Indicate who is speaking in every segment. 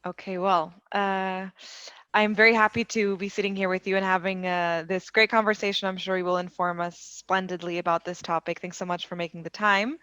Speaker 1: Okay, well, I'm very happy to be sitting here with you and having this great conversation. I'm sure you will inform us splendidly about this topic. Thanks so much for making the time.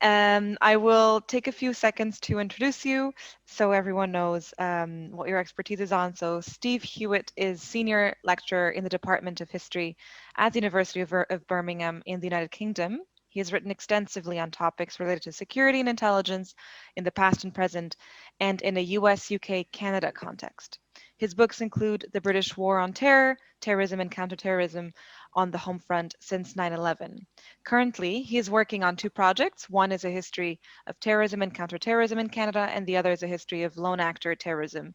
Speaker 1: I will take a few seconds to introduce you so everyone knows what your expertise is on. So Steve Hewitt is Senior Lecturer in the Department of History at the University of Birmingham in the United Kingdom. He has written extensively on topics related to security and intelligence in the past and present, and in a US, UK, Canada context. His books include The British War on Terror, Terrorism and Counterterrorism on the Home Front since 9/11. Currently, he is working on two projects. One is a history of terrorism and counterterrorism in Canada, and the other is a history of lone actor terrorism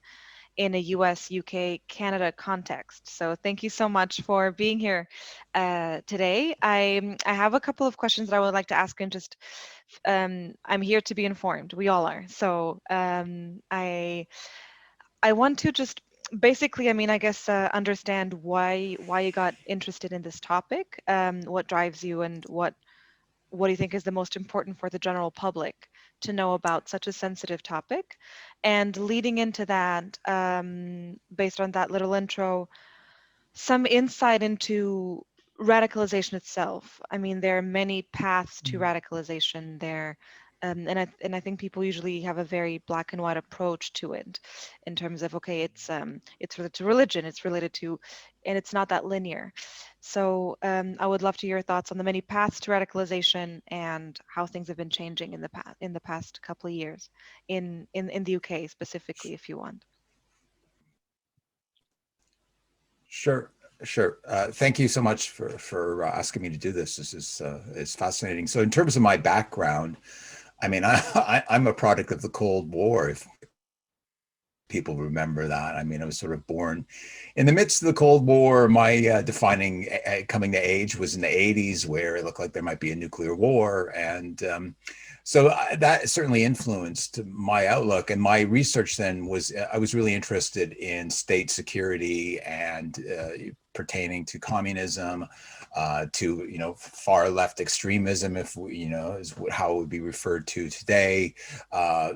Speaker 1: in a US, UK, Canada context. So thank you so much for being here today. I have a couple of questions that I would like to ask, and just I'm here to be informed. We all are. So I want to just basically, I mean, I guess understand why you got interested in this topic, what drives you, and what do you think is the most important for the general public to know about such a sensitive topic? And leading into that, based on that little intro, some insight into radicalization itself. I mean, there are many paths to radicalization there. And I think people usually have a very black and white approach to it in terms of, okay, it's related to religion, it's related to, and it's not that linear. So I would love to hear your thoughts on the many paths to radicalization and how things have been changing in the past couple of years in the UK specifically, if you want.
Speaker 2: Sure, sure. Thank you so much for asking me to do this. This is fascinating. So, in terms of my background, I mean, I'm a product of the Cold War. If people remember that, I mean, I was sort of born in the midst of the Cold War. My defining coming to age was in the '80s, where it looked like there might be a nuclear war, and so that certainly influenced my outlook. And my research then was, I was really interested in state security and pertaining to communism, to, you know, far left extremism, if we, you know, is how it would be referred to today,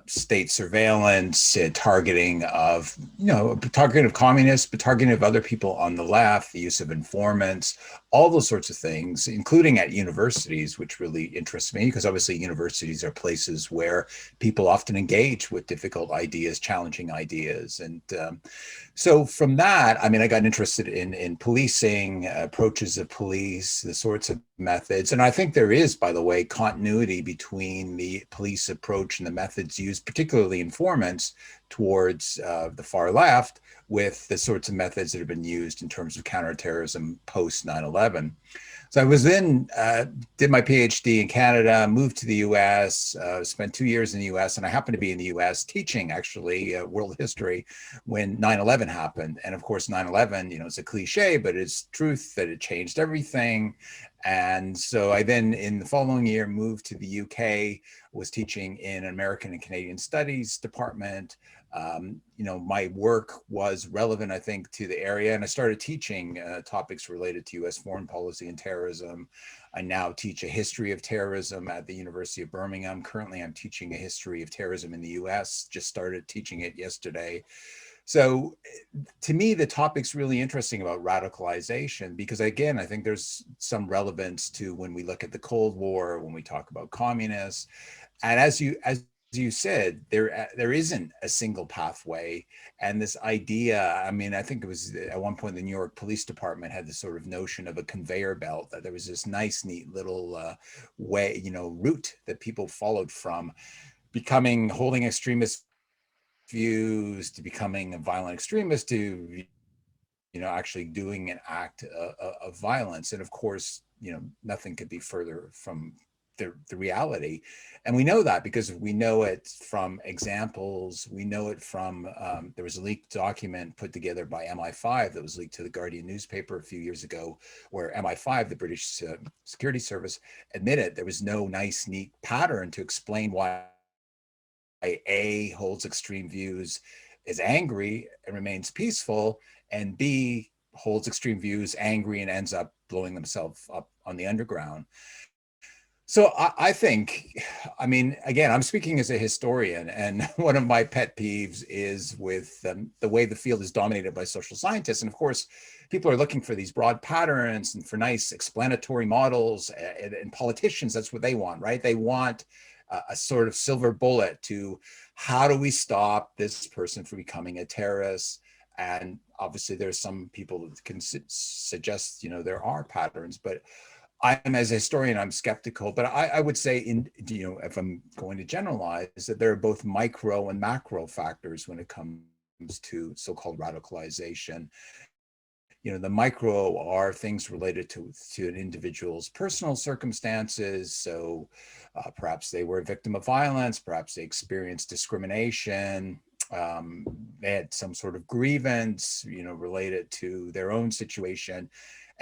Speaker 2: state surveillance, targeting of, you know, targeting of communists, but targeting of other people on the left, the use of informants, all those sorts of things, including at universities, which really interests me, because obviously universities are places where people often engage with difficult ideas, challenging ideas. And so from that, I mean, I got interested in policing, approaches of police, the sorts of methods. And I think there is, by the way, continuity between the police approach and the methods used, particularly informants, towards the far left, with the sorts of methods that have been used in terms of counterterrorism post 9/11. So I was then, did my PhD in Canada, moved to the US, spent 2 years in the US, and I happened to be in the US teaching, actually, world history when 9/11 happened. And of course, 9/11, you know, it's a cliche, but it's truth that it changed everything. And so I then, in the following year, moved to the UK, was teaching in an American and Canadian Studies department. You know, my work was relevant, I think, to the area, and I started teaching topics related to US foreign policy and terrorism. I now teach a history of terrorism at the University of Birmingham. Currently, I'm teaching a history of terrorism in the US, just started teaching it yesterday. So to me, the topic's really interesting about radicalization, because again, I think there's some relevance to when we look at the Cold War, when we talk about communists. And as you said, there isn't a single pathway. And this idea, I mean, I think it was at one point the New York Police Department had this sort of notion of a conveyor belt, that there was this nice, neat little way, you know, route that people followed from becoming holding extremist views to becoming a violent extremist to, you know, actually doing an act of violence. And of course, you know, nothing could be further from the reality. And we know that because we know it from examples. We know it from, there was a leaked document put together by MI5 that was leaked to the Guardian newspaper a few years ago, where MI5, the British security service, admitted there was no nice, neat pattern to explain why A holds extreme views, is angry and remains peaceful, and B holds extreme views, angry, and ends up blowing themselves up on the underground. So I think, I mean, again, I'm speaking as a historian, and one of my pet peeves is with the way the field is dominated by social scientists. And of course, people are looking for these broad patterns and for nice explanatory models, and politicians, that's what they want, right? They want a sort of silver bullet to how do we stop this person from becoming a terrorist? And obviously there's some people that can suggest, there are patterns, but I'm, as a historian, I'm skeptical, but I would say, if I'm going to generalize, that there are both micro and macro factors when it comes to so-called radicalization. The micro are things related to an individual's personal circumstances. So perhaps they were a victim of violence, perhaps they experienced discrimination, they had some sort of grievance, related to their own situation.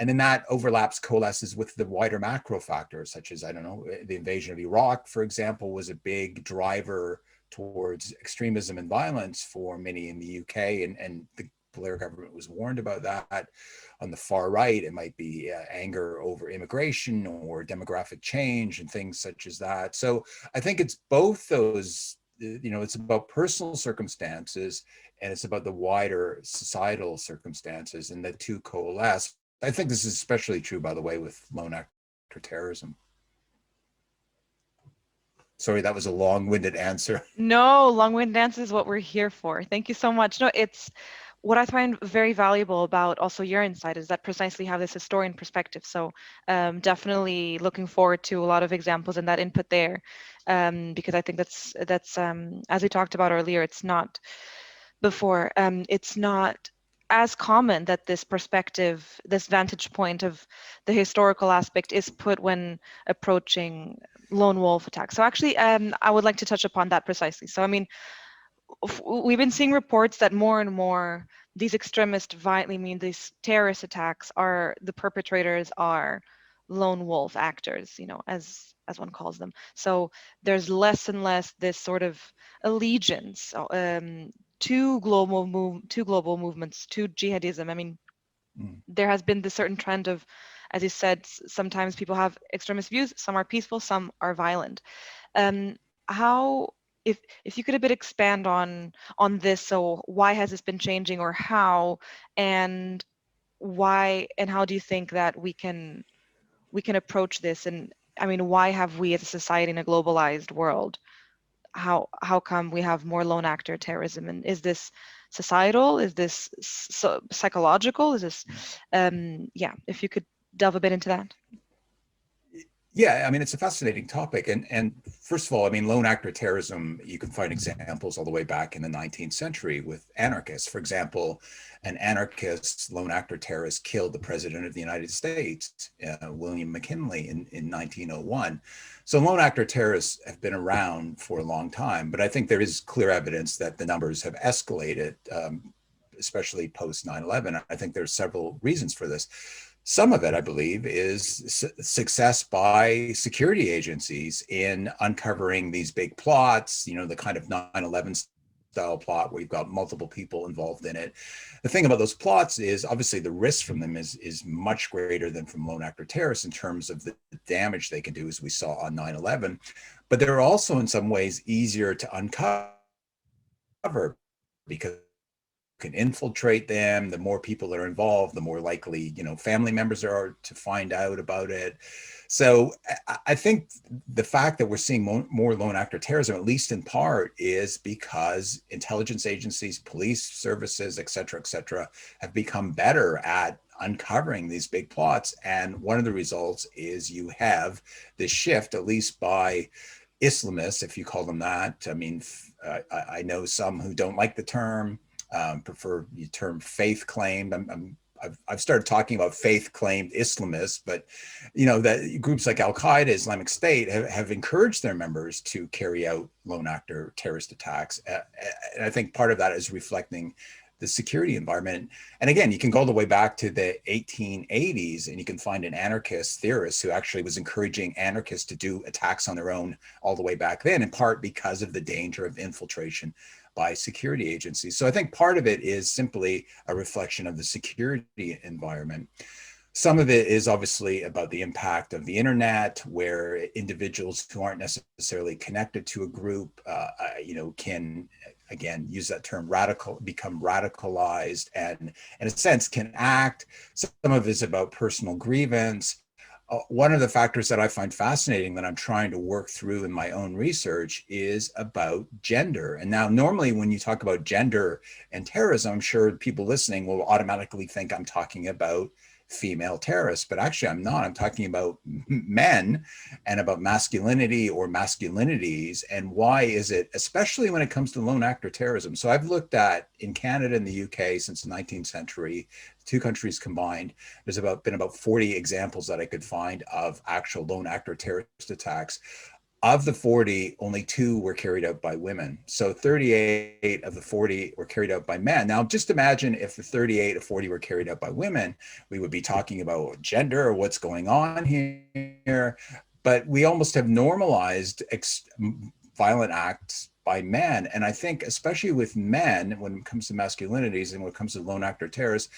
Speaker 2: And then that overlaps, coalesces with the wider macro factors, such as, I don't know, the invasion of Iraq, for example, was a big driver towards extremism and violence for many in the UK. And the Blair government was warned about that. On the far right, it might be anger over immigration or demographic change and things such as that. So I think it's both those, it's about personal circumstances and it's about the wider societal circumstances, and the two coalesce. I think this is especially true, by the way, with lone actor terrorism. Sorry, that was a long-winded answer.
Speaker 1: No, long-winded answer is what we're here for. Thank you so much. No, it's what I find very valuable about also your insight is that precisely have this historian perspective. So definitely looking forward to a lot of examples and that input there, because I think that's as we talked about earlier, it's not as common that this perspective, this vantage point of the historical aspect is put when approaching lone wolf attacks. So actually, I would like to touch upon that precisely. So I mean, we've been seeing reports that more and more these extremist violently mean these terrorist attacks are the perpetrators are lone wolf actors, as one calls them. So there's less and less this sort of allegiance to global movements, to jihadism. I mean, there has been this certain trend of, as you said, sometimes people have extremist views, some are peaceful, some are violent. How, if you could a bit expand on this, so why has this been changing, or how, and why, and how do you think that we can approach this? And I mean, why have we as a society in a globalized world, how come we have more lone actor terrorism? And is this societal? Is this psychological? Is this yeah, if you could delve a bit into that.
Speaker 2: Yeah, I mean, it's a fascinating topic. And first of all, I mean, lone actor terrorism, you can find examples all the way back in the 19th century with anarchists. For example, an anarchist lone actor terrorist killed the president of the United States, William McKinley, in 1901. So lone actor terrorists have been around for a long time, but I think there is clear evidence that the numbers have escalated, especially post 9/11. I think there are several reasons for this. Some of it, I believe, is success by security agencies in uncovering these big plots, the kind of 9/11 style plot where you've got multiple people involved in it. The thing about those plots is obviously the risk from them is much greater than from lone actor terrorists in terms of the damage they can do, as we saw on 9/11. But they're also in some ways easier to uncover because can infiltrate them. The more people that are involved, the more likely, family members are to find out about it. So I think the fact that we're seeing more lone actor terrorism, at least in part, is because intelligence agencies, police services, et cetera, have become better at uncovering these big plots. And one of the results is you have this shift, at least by Islamists, if you call them that. I mean, I know some who don't like the term, prefer the term faith claimed. I've started talking about faith claimed Islamists, but that groups like Al Qaeda, Islamic State have encouraged their members to carry out lone actor terrorist attacks. And I think part of that is reflecting the security environment. And again, you can go all the way back to the 1880s and you can find an anarchist theorist who actually was encouraging anarchists to do attacks on their own all the way back then, in part because of the danger of infiltration by security agencies. So I think part of it is simply a reflection of the security environment. Some of it is obviously about the impact of the internet, where individuals who aren't necessarily connected to a group, can again use that term become radicalized, and in a sense can act. Some of it is about personal grievance. One of the factors that I find fascinating that I'm trying to work through in my own research is about gender. And now, normally, when you talk about gender and terrorism, I'm sure people listening will automatically think I'm talking about female terrorists, but actually I'm not. I'm talking about men and about masculinity or masculinities, and why is it, especially when it comes to lone actor terrorism. So I've looked at, in Canada and the UK since the 19th century, two countries combined, there's been about 40 examples that I could find of actual lone actor terrorist attacks. Of the 40, only 2 were carried out by women. So 38 of the 40 were carried out by men. Now, just imagine if the 38 of 40 were carried out by women, we would be talking about gender or what's going on here. But we almost have normalized violent acts by men. And I think, especially with men, when it comes to masculinities and when it comes to lone actor terrorists,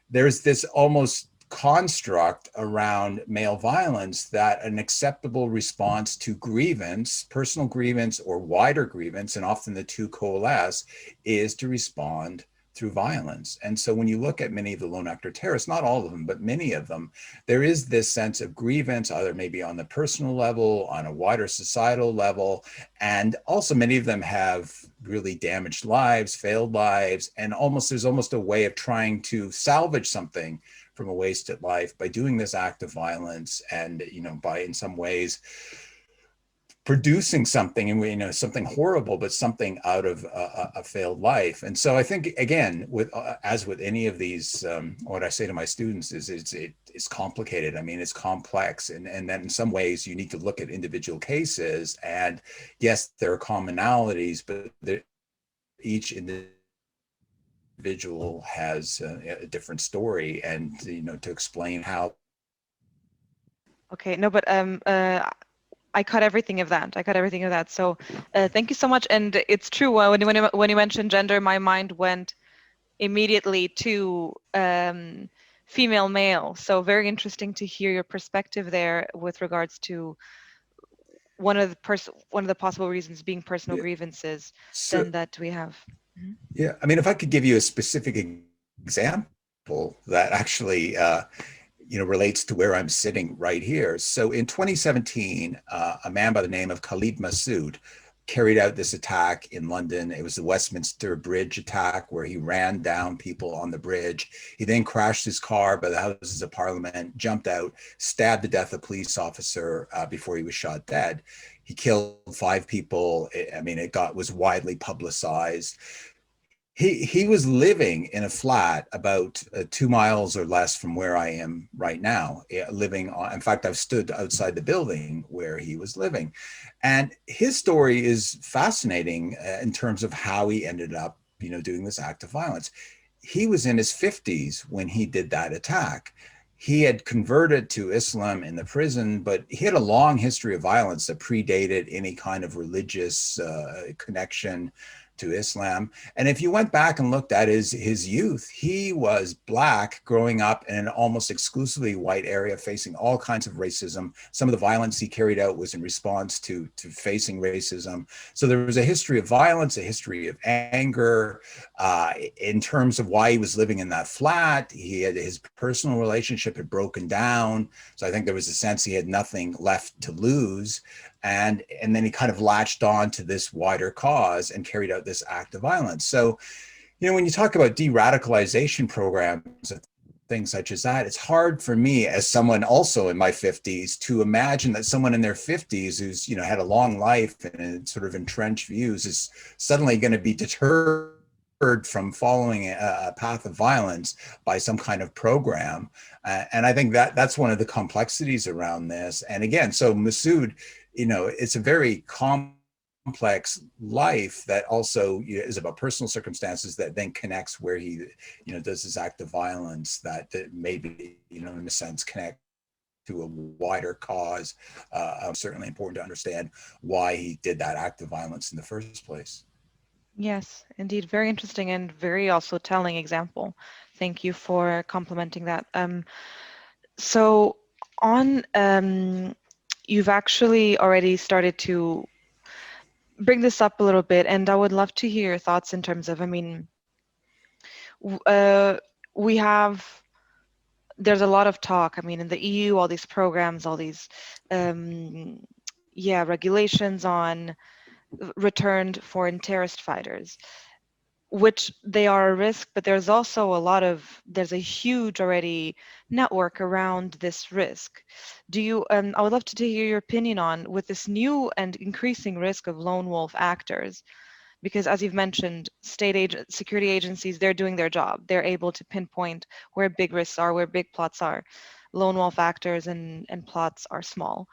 Speaker 2: there's this almost construct around male violence that an acceptable response to grievance, personal grievance or wider grievance, and often the two coalesce, is to respond through violence. And so when you look at many of the lone actor terrorists, not all of them, but many of them, there is this sense of grievance, either maybe on the personal level, on a wider societal level. And also many of them have really damaged lives, failed lives, and there's almost a way of trying to salvage something from a wasted life by doing this act of violence, and by in some ways producing something, and something horrible, but something out of a failed life. And so I think, again, as with any of these, what I say to my students is it's complicated. I mean, it's complex, and then in some ways you need to look at individual cases, and yes, there are commonalities, but each individual has a different story, and to explain how.
Speaker 1: Okay, no, but I cut everything of that. So thank you so much. And it's true, when you mentioned gender, my mind went immediately to female male. So very interesting to hear your perspective there with regards to one of the possible reasons being personal
Speaker 2: Yeah.
Speaker 1: grievances
Speaker 2: So
Speaker 1: then that we have. Mhm.
Speaker 2: yeah, I mean, if I could give you a specific example that actually relates to where I'm sitting right here. So in 2017, a man by the name of Khalid Masood carried out this attack in London. It was the Westminster Bridge attack, where he ran down people on the bridge. He then crashed his car by the Houses of Parliament, jumped out, stabbed to death a police officer before he was shot dead. He killed 5 people. I mean, was widely publicized. He was living in a flat about 2 miles or less from where I am right now, living on. In fact, I've stood outside the building where he was living, and his story is fascinating in terms of how he ended up, doing this act of violence. He was in his 50s when he did that attack. He had converted to Islam in the prison, but he had a long history of violence that predated any kind of religious connection to Islam. And if you went back and looked at his youth, he was Black growing up in an almost exclusively white area, facing all kinds of racism. Some of the violence he carried out was in response to facing racism. So there was a history of violence, a history of anger. In terms of why he was living in that flat, his personal relationship had broken down. So I think there was a sense he had nothing left to lose. And then he kind of latched on to this wider cause and carried out this act of violence. So, when you talk about de-radicalization programs and things such as that, it's hard for me, as someone also in my 50s, to imagine that someone in their 50s who's, had a long life and sort of entrenched views is suddenly going to be deterred from following a path of violence by some kind of program. And I think that's one of the complexities around this. And again, so Masood, it's a very complex life that also is about personal circumstances that then connects where he, does this act of violence that maybe, in a sense, connect to a wider cause. Certainly important to understand why he did that act of violence in the first place.
Speaker 1: Yes, indeed. Very interesting and very also telling example. Thank you for complementing that. So on, you've actually already started to bring this up a little bit, and I would love to hear your thoughts in terms of, I mean, we have, there's a lot of talk, I mean, in the EU, all these programs, all these, um, yeah, regulations on returned foreign terrorist fighters, which they are a risk, but there's also a lot of, there's a huge already network around this risk. Do you, I would love to hear your opinion on, with this new and increasing risk of lone wolf actors, because as you've mentioned, security agencies, they're doing their job. They're able to pinpoint where big risks are, where big plots are. Lone wolf actors and plots are small.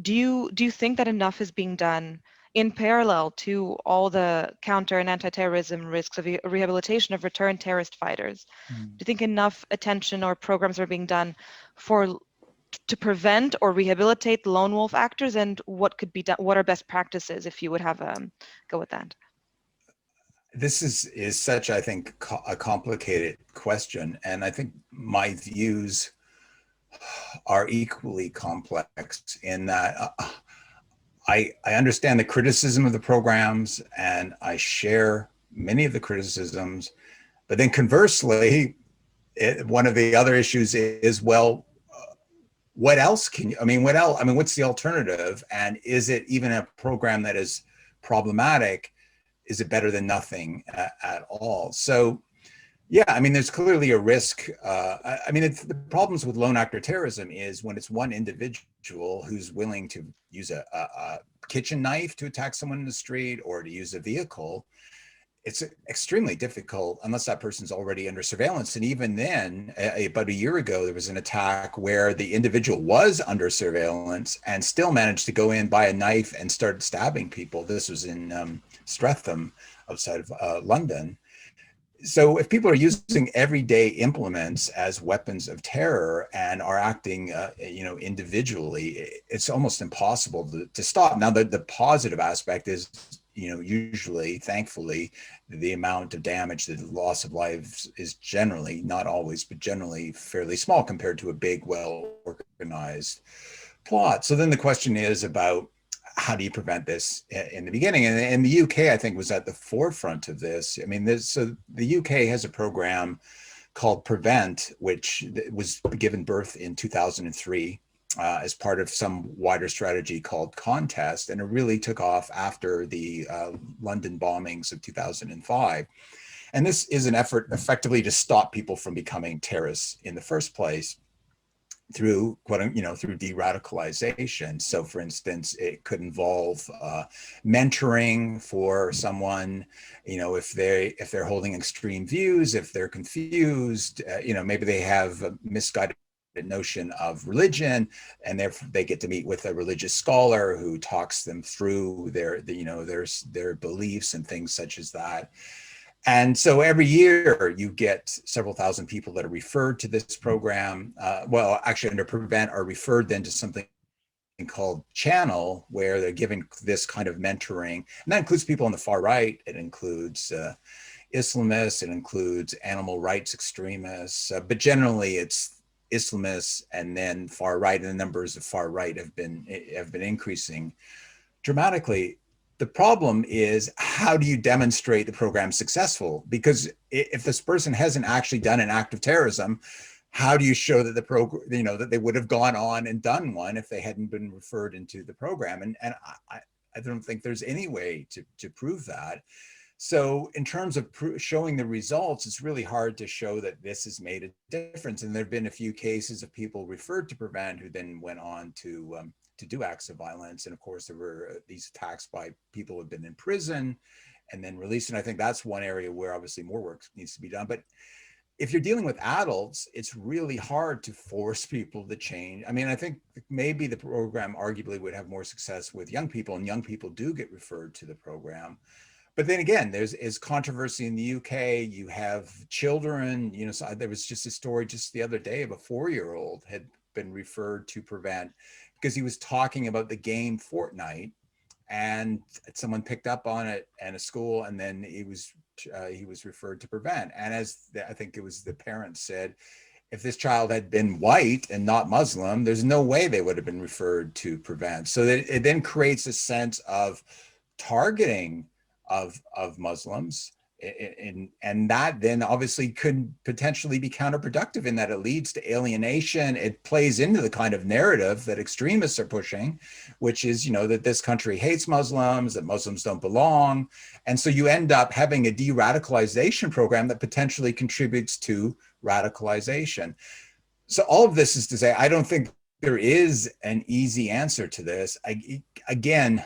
Speaker 1: Do you think that enough is being done in parallel to all the counter and anti-terrorism risks of rehabilitation of returned terrorist fighters? Do you think enough attention or programs are being done for to prevent or rehabilitate lone wolf actors, and what could be done? What are best practices, if you would have go with that?
Speaker 2: This is such, I think, a complicated question, and I think my views are equally complex in that I understand the criticism of the programs, and I share many of the criticisms. But then conversely, one of the other issues is, well, what else can you, I mean, what else? I mean, what's the alternative? And is it even a program that is problematic? Is it better than nothing at all? So, yeah, I mean, there's clearly a risk. I mean, the problems with lone actor terrorism is when it's one individual who's willing to use a kitchen knife to attack someone in the street or to use a vehicle. It's extremely difficult unless that person's already under surveillance. And even then, about a year ago, there was an attack where the individual was under surveillance and still managed to go in, buy a knife, and start stabbing people. This was in Streatham, outside of London. So if people are using everyday implements as weapons of terror and are acting, individually, it's almost impossible to stop. Now, the positive aspect is, usually, thankfully, the amount of damage, the loss of lives is generally, not always, but generally fairly small compared to a big, well-organized plot. So then the question is about, how do you prevent this in the beginning? And the UK, I think, was at the forefront of this. I mean, so the UK has a program called Prevent, which was given birth in 2003 as part of some wider strategy called Contest. And it really took off after the London bombings of 2005. And this is an effort effectively to stop people from becoming terrorists in the first place through through de-radicalization. So for instance, it could involve mentoring for someone, if they're holding extreme views, if they're confused, maybe they have a misguided notion of religion, and they get to meet with a religious scholar who talks them through their beliefs and things such as that. And so every year you get several thousand people that are referred to this program. Well, actually under Prevent are referred then to something called Channel, where they're giving this kind of mentoring. And that includes people on the far right. It includes Islamists. It includes animal rights extremists. But generally it's Islamists and then far right. And the numbers of far right have been increasing dramatically. The problem is, how do you demonstrate the program's successful? Because if this person hasn't actually done an act of terrorism, how do you show that the program, that they would have gone on and done one if they hadn't been referred into the program? And I don't think there's any way to prove that. So in terms of showing the results, it's really hard to show that this has made a difference. And there have been a few cases of people referred to Prevent who then went on to do acts of violence. And of course, there were these attacks by people who have been in prison and then released. And I think that's one area where obviously more work needs to be done. But if you're dealing with adults, it's really hard to force people to change. I mean, I think maybe the program arguably would have more success with young people, and young people do get referred to the program. But then again, is controversy in the UK. You have children, so there was just a story just the other day of a 4-year-old had been referred to Prevent because he was talking about the game Fortnite, and someone picked up on it in a school, and then he was referred to Prevent. And as I think it was the parents said, if this child had been white and not Muslim, there's no way they would have been referred to prevent. So that it then creates a sense of targeting of Muslims. And that then obviously could potentially be counterproductive in that it leads to alienation. It plays into the kind of narrative that extremists are pushing, which is, that this country hates Muslims, that Muslims don't belong. And so you end up having a de-radicalization program that potentially contributes to radicalization. So all of this is to say, I don't think there is an easy answer to this. Again,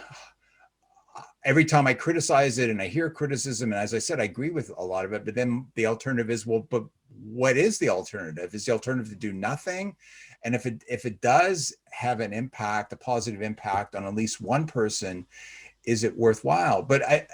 Speaker 2: every time I criticize it and I hear criticism, and as I said, I agree with a lot of it, but then the alternative is, well, but what is the alternative? Is the alternative to do nothing? And if it does have an impact, a positive impact on at least one person, is it worthwhile? But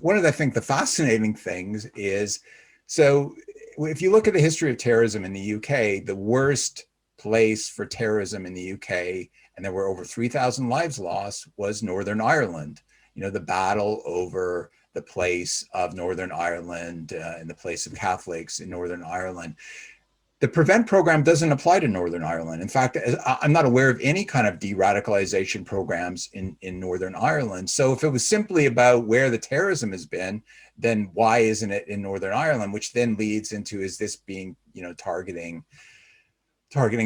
Speaker 2: one of the, I think the fascinating things is, so if you look at the history of terrorism in the UK, the worst place for terrorism in the UK, and there were over 3,000 lives lost, was Northern Ireland. The battle over the place of Northern Ireland and the place of Catholics in Northern Ireland. The PREVENT program doesn't apply to Northern Ireland. In fact, I'm not aware of any kind of de-radicalization programs in Northern Ireland. So if it was simply about where the terrorism has been, then why isn't it in Northern Ireland? Which then leads into, is this being, targeting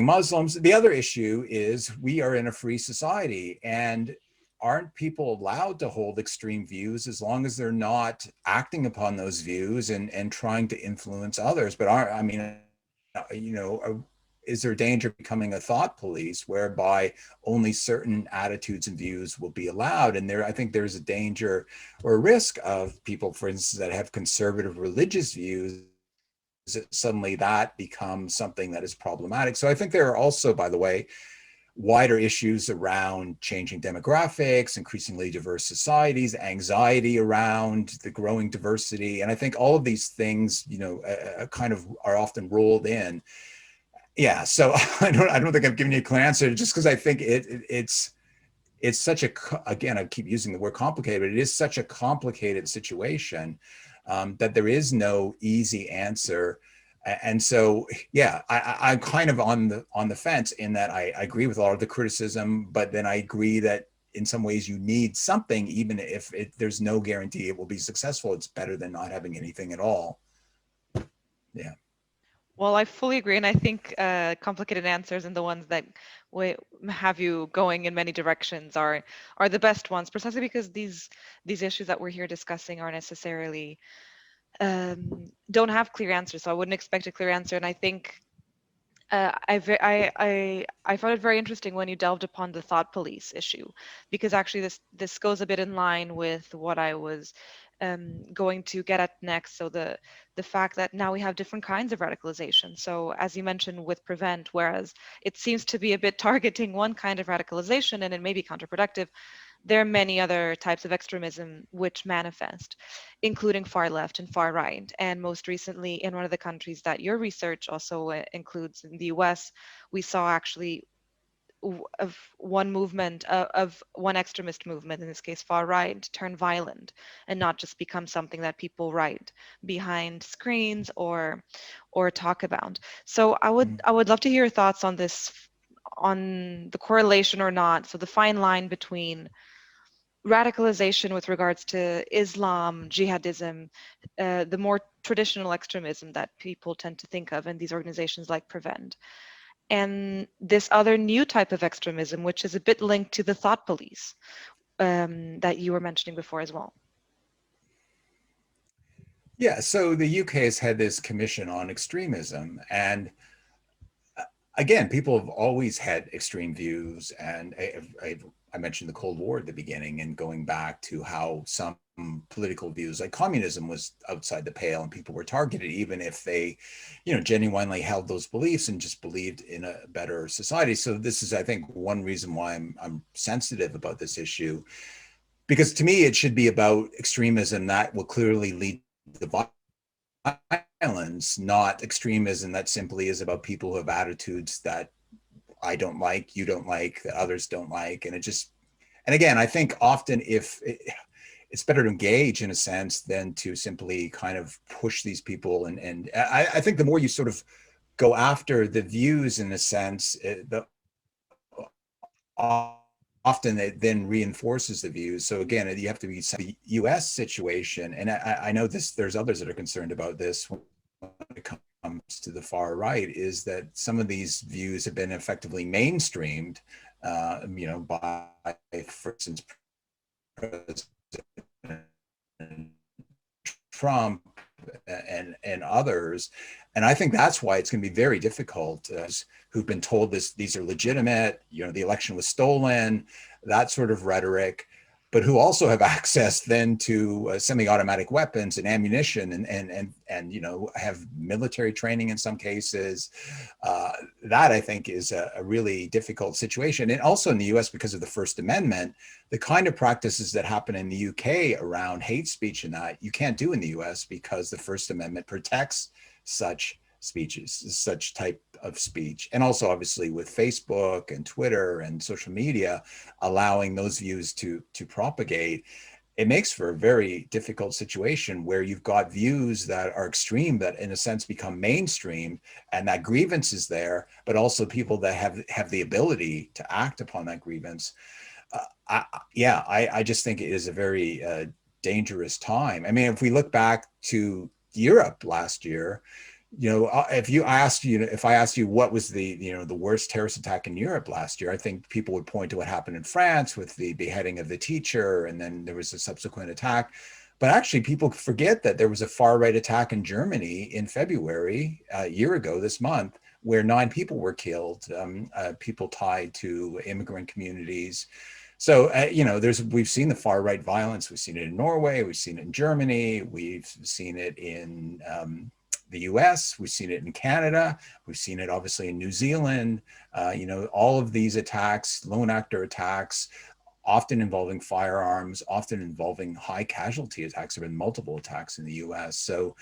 Speaker 2: Muslims? The other issue is we are in a free society, and aren't people allowed to hold extreme views as long as they're not acting upon those views and trying to influence others? But is there danger of becoming a thought police whereby only certain attitudes and views will be allowed? And I think there's a danger or a risk of people, for instance, that have conservative religious views, that suddenly that becomes something that is problematic. So I think there are also, by the way, wider issues around changing demographics, increasingly diverse societies, anxiety around the growing diversity. And I think all of these things, kind of are often rolled in. Yeah, so I don't think I've given you a clear answer, just because I think it's such a, again, I keep using the word complicated, but it is such a complicated situation that there is no easy answer. And so, yeah, I'm kind of on the fence in that I agree with a lot of the criticism, but then I agree that in some ways you need something, even if there's no guarantee it will be successful. It's better than not having anything at all. Yeah.
Speaker 1: Well, I fully agree, and I think complicated answers and the ones that have you going in many directions are the best ones, precisely because these issues that we're here discussing aren't necessarily don't have clear answers. So I wouldn't expect a clear answer, and I think I found it very interesting when you delved upon the thought police issue, because actually this goes a bit in line with what I was going to get at next. So the fact that now we have different kinds of radicalization. So as you mentioned with PREVENT, whereas it seems to be a bit targeting one kind of radicalization and it may be counterproductive, there are many other types of extremism which manifest, including far left and far right. And most recently, in one of the countries that your research also includes, in the US, we saw actually of one movement, of one extremist movement, in this case far right, turn violent and not just become something that people write behind screens or talk about. So I would love to hear your thoughts on this, on the correlation or not, so the fine line between radicalization with regards to Islam, jihadism, the more traditional extremism that people tend to think of in these organizations like PREVENT, and this other new type of extremism, which is a bit linked to the thought police that you were mentioning before as well.
Speaker 2: Yeah, so the UK has had this commission on extremism, and again, people have always had extreme views, and I mentioned the Cold War at the beginning, and going back to how some political views like communism was outside the pale and people were targeted, even if they, genuinely held those beliefs and just believed in a better society. So this is, I think, one reason why I'm sensitive about this issue, because to me, it should be about extremism that will clearly lead to violence, not extremism that simply is about people who have attitudes that I don't like, you don't like, that others don't like. And again, I think often it's better to engage in a sense than to simply kind of push these people. And I think the more you sort of go after the views in a sense, often it then reinforces the views. So again, you have to be the U.S. situation, and I know this. There's others that are concerned about this when it comes to the far right, is that some of these views have been effectively mainstreamed, by, for instance, President Trump and others. And I think that's why it's going to be very difficult, who've been told these are legitimate, the election was stolen, that sort of rhetoric, but who also have access then to semi-automatic weapons and ammunition and have military training in some cases. That I think is a really difficult situation. And also in the US, because of the First Amendment, the kind of practices that happen in the UK around hate speech and that you can't do in the US because the First Amendment protects such speeches, such type of speech. And also obviously with Facebook and Twitter and social media allowing those views to propagate, it makes for a very difficult situation where you've got views that are extreme that in a sense become mainstream, and that grievance is there, but also people that have the ability to act upon that grievance. I just think it is a very dangerous time. I mean, if we look back to Europe last year, if I asked you what was the worst terrorist attack in Europe last year, I think people would point to what happened in France with the beheading of the teacher, and then there was a subsequent attack. But actually, people forget that there was a far right attack in Germany in February, a year ago this month, where 9 people were killed, people tied to immigrant communities. So, we've seen the far right violence. We've seen it in Norway. We've seen it in Germany. We've seen it in the US, we've seen it in Canada, we've seen it obviously in New Zealand, all of these attacks, lone actor attacks, often involving firearms, often involving high casualty attacks. There have been multiple attacks in the US. So,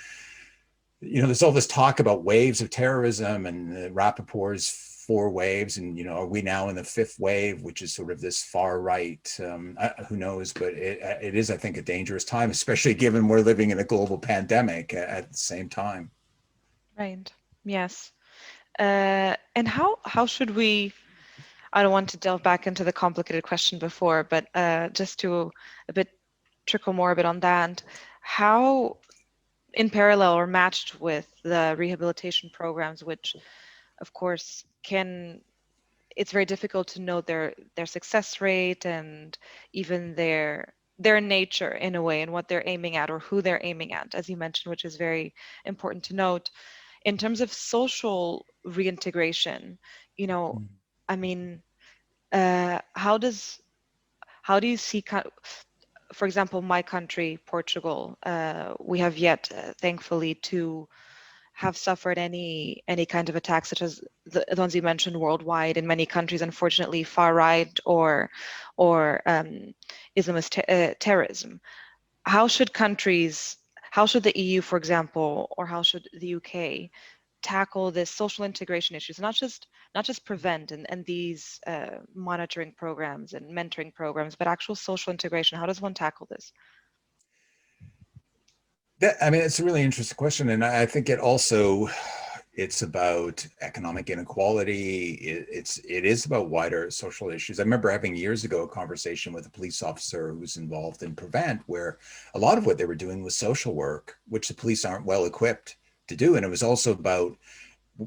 Speaker 2: there's all this talk about waves of terrorism and Rappaport's 4 waves. And, are we now in the 5th wave, which is sort of this far right, who knows, but it is, I think, a dangerous time, especially given we're living in a global pandemic at the same time.
Speaker 1: Right. Yes. And how should we, I don't want to delve back into the complicated question before, but just to trickle more a bit on that, how in parallel or matched with the rehabilitation programs, which of course it's very difficult to know their success rate and even their nature in a way and what they're aiming at or who they're aiming at, as you mentioned, which is very important to note. In terms of social reintegration, I mean, how do you see, for example, my country, Portugal, we have yet, thankfully, to have suffered any kind of attack such as the ones you mentioned worldwide. In many countries, unfortunately, far right or Islamist terrorism. How should the EU, for example, or how should the UK tackle this social integration issues, not just prevent and these monitoring programs and mentoring programs, but actual social integration? How does one tackle this?
Speaker 2: It's a really interesting question, and I think it's about economic inequality. It is about wider social issues. I remember having years ago a conversation with a police officer who was involved in Prevent, where a lot of what they were doing was social work, which the police aren't well equipped to do. And it was also about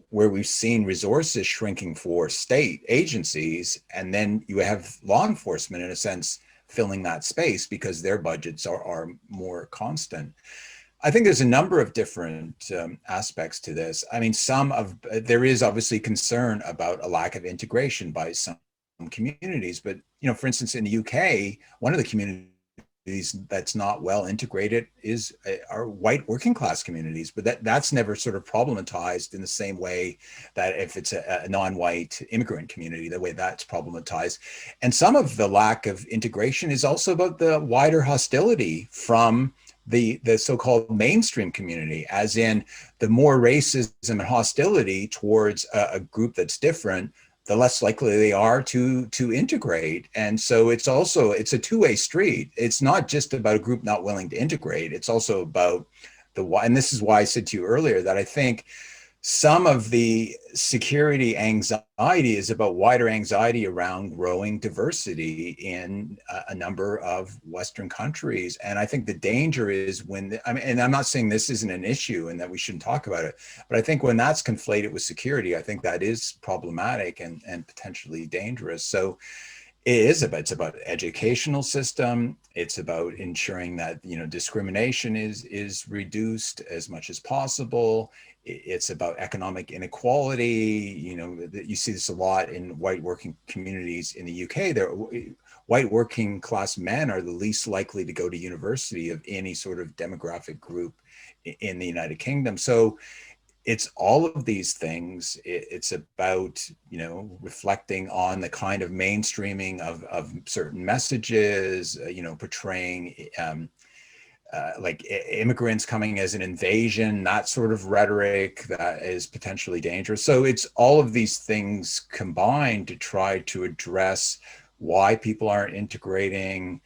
Speaker 2: where we've seen resources shrinking for state agencies, and then you have law enforcement in a sense filling that space because their budgets are more constant. I think there's a number of different aspects to this. I mean, there is obviously concern about a lack of integration by some communities, but for instance, in the UK, one of the communities that's not well integrated are white working class communities, but that's never sort of problematized in the same way that if it's a non-white immigrant community, the way that's problematized. And some of the lack of integration is also about the wider hostility from the so-called mainstream community, as in the more racism and hostility towards a group that's different, the less likely they are to integrate. And so it's a two-way street. It's not just about a group not willing to integrate. It's also about and this is why I said to you earlier that I think some of the security anxiety is about wider anxiety around growing diversity in a number of Western countries. And I think the danger is when, I mean, and I'm not saying this isn't an issue and that we shouldn't talk about it, but I think when that's conflated with security, I think that is problematic and potentially dangerous. So it's about educational system. It's about ensuring that, you know, discrimination is reduced as much as possible. It's about economic inequality. You know, you see this a lot in white working communities in the UK. White working class men are the least likely to go to university of any sort of demographic group in the United Kingdom. So it's all of these things. It's about, you know, reflecting on the kind of mainstreaming of certain messages, you know, portraying like immigrants coming as an invasion, that sort of rhetoric that is potentially dangerous. So it's all of these things combined to try to address why people aren't integrating.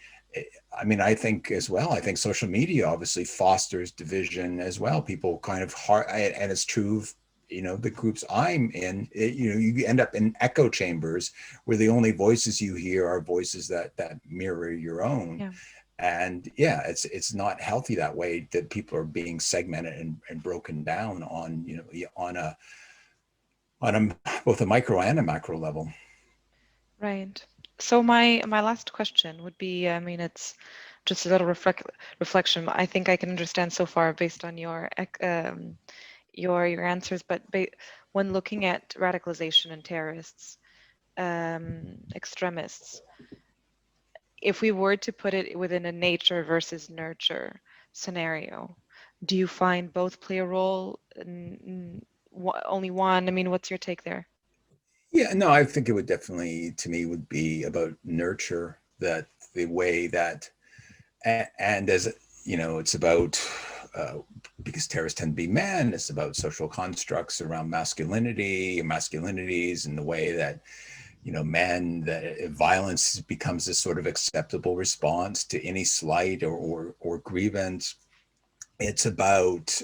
Speaker 2: I mean, I think as well, I think social media obviously fosters division as well. People kind of and it's true of, you know, the groups I'm in, you know, you end up in echo chambers where the only voices you hear are voices that mirror your own.
Speaker 1: Yeah.
Speaker 2: And yeah, it's not healthy that way, that people are being segmented and broken down on, you know, on a both a micro and a macro level.
Speaker 1: Right. So my last question would be, I mean, it's just a little reflection. I think I can understand so far based on your answers, but when looking at radicalization and terrorists, extremists, if we were to put it within a nature versus nurture scenario, do you find both play a role? Only one? I mean, what's your take there?
Speaker 2: Yeah, no, I think it would definitely, to me, would be about nurture, that the way that, and as you know, it's about, because terrorists tend to be men, it's about social constructs around masculinity and masculinities, and the way that, you know, men, that violence becomes this sort of acceptable response to any slight or grievance. It's about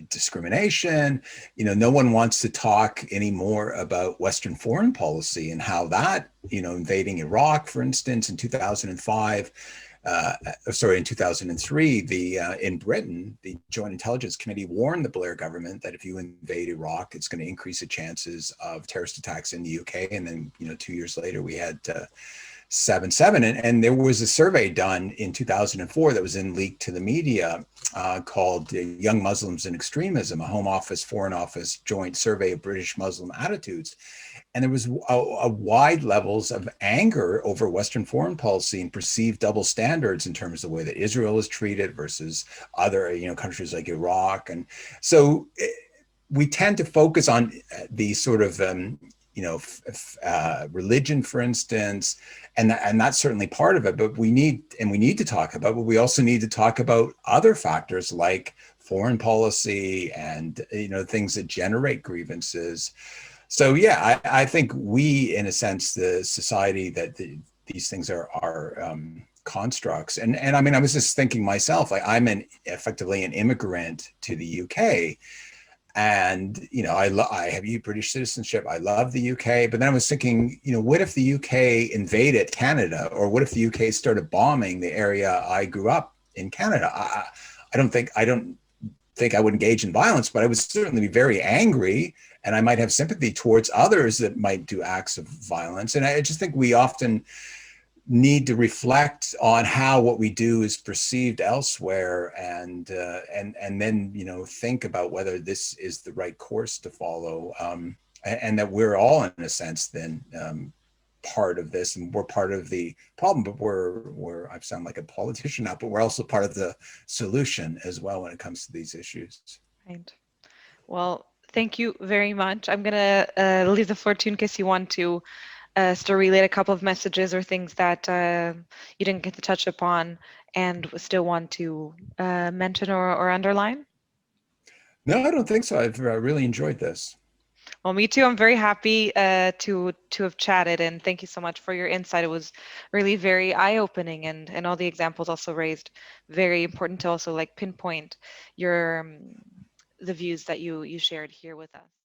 Speaker 2: discrimination. You know, no one wants to talk anymore about Western foreign policy and how that, you know, invading Iraq, for instance, in 2005, in 2003, in Britain, the Joint Intelligence Committee warned the Blair government that if you invade Iraq, it's going to increase the chances of terrorist attacks in the UK. And then, you know, 2 years later, we had 7/7, and there was a survey done in 2004 that was then leaked to the media called Young Muslims and Extremism, a Home Office, Foreign Office joint survey of British Muslim attitudes. And there was a wide levels of anger over Western foreign policy and perceived double standards in terms of the way that Israel is treated versus other, you know, countries like Iraq. And so we tend to focus on these sort of you know, religion, for instance, and that's certainly part of it. But we need to talk about, but we also need to talk about other factors like foreign policy and, you know, things that generate grievances. So yeah, I think we, in a sense, the society that these things are constructs. And I mean, I was just thinking myself, like I'm effectively an immigrant to the UK. And, you know, I have British citizenship. I love the UK. But then I was thinking, you know, what if the UK invaded Canada, or what if the UK started bombing the area I grew up in Canada? I don't think I would engage in violence, but I would certainly be very angry, and I might have sympathy towards others that might do acts of violence. And I just think we often need to reflect on how what we do is perceived elsewhere, and then, you know, think about whether this is the right course to follow, and that we're all, in a sense, then part of this, and we're part of the problem, but we're I sound like a politician now, but we're also part of the solution as well when it comes to these issues.
Speaker 1: Right. Well, thank you very much. I'm gonna leave the floor to you in case you want to still relate a couple of messages or things that you didn't get to touch upon and still want to mention or underline.
Speaker 2: No, I don't think so. I've really enjoyed this.
Speaker 1: Well, me too. I'm very happy to have chatted, and thank you so much for your insight. It was really very eye-opening, and all the examples also raised very important to also like pinpoint your the views that you shared here with us.